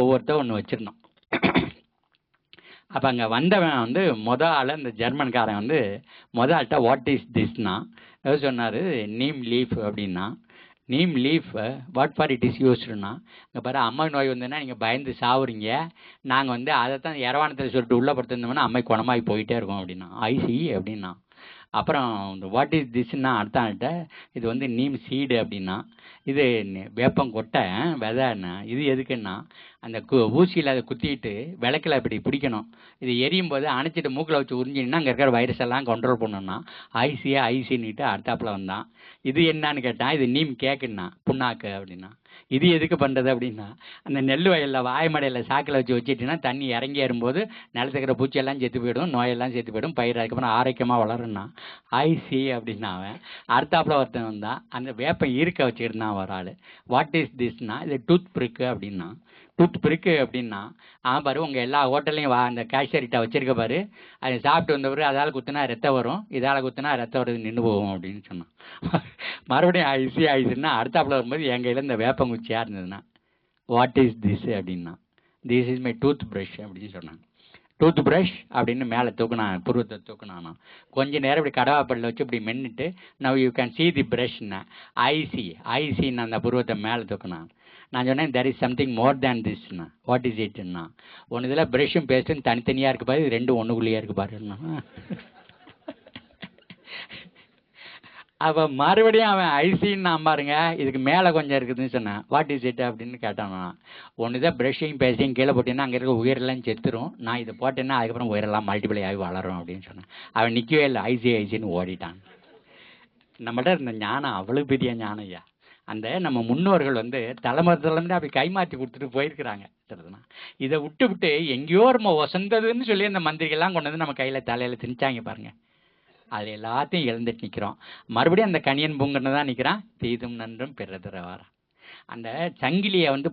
ஒவ்வொருத்தர் ஒன்று வச்சிருந்தோம். அப்போ அங்கே வந்தவன் வந்து ஆள் அந்த ஜெர்மன்காரன் வந்து ஆள்கிட்ட வாட் இஸ் திஸ்னா எதாவது சொன்னார். நீம் லீஃப் அப்படின்னா. Neem leaf what for it is யூஸ்டுன்னா, இங்கே பாரு அம்மை நோய் வந்ததுன்னா நீங்கள் பயந்து சாவுறீங்க, நாங்கள் வந்து அதை தான் இரவானத்தில் சொல்லிட்டு உள்ளே படுத்திருந்தோம்னா அம்மை குணமாகி போயிட்டே இருக்கோம் அப்படின்னா. ஐசி அப்படின்னா. அப்புறம் இந்த வாட் இஸ் திஸ்ன்னா அடுத்த ஆள்கிட்ட இது வந்து நீம் சீடு அப்படின்னா. இது வேப்பங்கொட்டை விதைன்னா. இது எதுக்குன்னா அந்த ஊசியில் அதை குத்திட்டு விளக்கில் இப்படி பிடிக்கணும், இது எரியும் போது அணைச்சிட்டு மூக்கில் வச்சு உறிஞ்சின்னா அங்கே இருக்கிற வைரஸ் எல்லாம் கண்ட்ரோல் பண்ணணும்னா. ஐசின்னுட்டு அடுத்தாப்பில் வந்தான். இது என்னான்னு கேட்டான். இது நீம் கேக்குன்னா புண்ணாக்கு அப்படின்னா. இது எதுக்கு பண்ணுறது அப்படின்னா, அந்த நெல் வயலில் வாய்மடையில் சாக்கில் வச்சு வச்சுட்டிங்கன்னா தண்ணி இறங்கி ஏறும்போது நிலத்துக்கிற பூச்சியெல்லாம் செத்து போயிடும், நோயெல்லாம் செத்து போயிடும், பயிர் அதுக்கப்புறம் ஆரோக்கியமாக வளரும்னா. ஐசி அப்படின்னா அவன். அடுத்தாப்பில் ஒருத்தன் வந்தான், அந்த வேப்பம் ஈர்க்க வச்சுக்கிட்டு ஒரு ஆள். வாட் இஸ் திஸ்னா இது டூத் பிரிக்கு அப்படின்னா. டூத் பிரிக்கு அப்படின்னா பாரு உங்கள் எல்லா ஹோட்டல்லையும் அந்த கேஷியர்கிட்ட வச்சிருக்க பாரு, அதை சாப்பிட்டு வந்தவர் அதால் குத்துனா ரத்தம் வரும், இதால் குத்துனா ரத்தம் வருது நின்று போகும் அப்படின்னு சொன்னான். மறுபடியும் ஐசின்னா அடுத்தாப்புல வரும்போது என் கையில் இந்த வேப்பங்குச்சியாக இருந்ததுன்னா வாட் இஸ் திஸ் அப்படின்னா. This is my tooth brush அப்படின்னு சொன்னாங்க. டூத் ப்ரஷ் அப்படின்னு மேலே தூக்குனான், புருவத்தை தூக்குனானா. கொஞ்சம் நேரம் இப்படி கடவாப்பல்ல வச்சு இப்படி மென்னுட்டு now you can see the ப்ரஷ்னா. ஐசின்னு அந்த புருவத்தை மேலே தூக்குனான். நான் சொன்னேன் there is something more than திஸ்னா. வாட் இஸ் இட்னா. ஒன்று இதில் ப்ரஷ்ஷும் பேஸ்ட்டும் தனித்தனியாக இருக்கு பாரு, ரெண்டும் ஒன்றுக்குள்ளேயே இருக்கு பாருன்னா. அப்போ மறுபடியும் அவன் ஐசின்னு நான் பாருங்க இதுக்கு மேலே கொஞ்சம் இருக்குதுன்னு சொன்னேன். வாட் இஸ் இட் அப்படின்னு கேட்டான். ஒன்று தான் ப்ரஷ்ஷையும் பேஸ்டையும் கீழே போட்டீங்கன்னா அங்கே இருக்க உயிரெல்லாம் செத்துரும், நான் இதை போட்டேன்னா அதுக்கப்புறம் உயிரெல்லாம் மல்டிப்ளை ஆகி வளரும் அப்படின்னு சொன்னேன். அவன் நிற்கவே இல்லை, ஐசின்னு ஓடிட்டான். நம்மகிட்ட இருந்த ஞானம் அவ்வளோ பெரிய ஞானம் ஐயா. அந்த நம்ம முன்னோர்கள் வந்து தலைமுறை அப்படி கைமாற்றி கொடுத்துட்டு போயிருக்கிறாங்க. இதை விட்டு எங்கேயோ நம்ம வசந்ததுன்னு சொல்லி அந்த மந்திரிகள்லாம் கொண்டு வந்து நம்ம கையில் தலையில் திணிச்சாங்க பாருங்க. அது எல்லாத்தையும் இழந்துட்டு நிற்கிறோம். மறுபடியும் அந்த கணியன் பூங்கன்னு தான் நிற்கிறான். தீதும் நன்றும் பிறதரவாரா. அந்த சங்கிலியை வந்து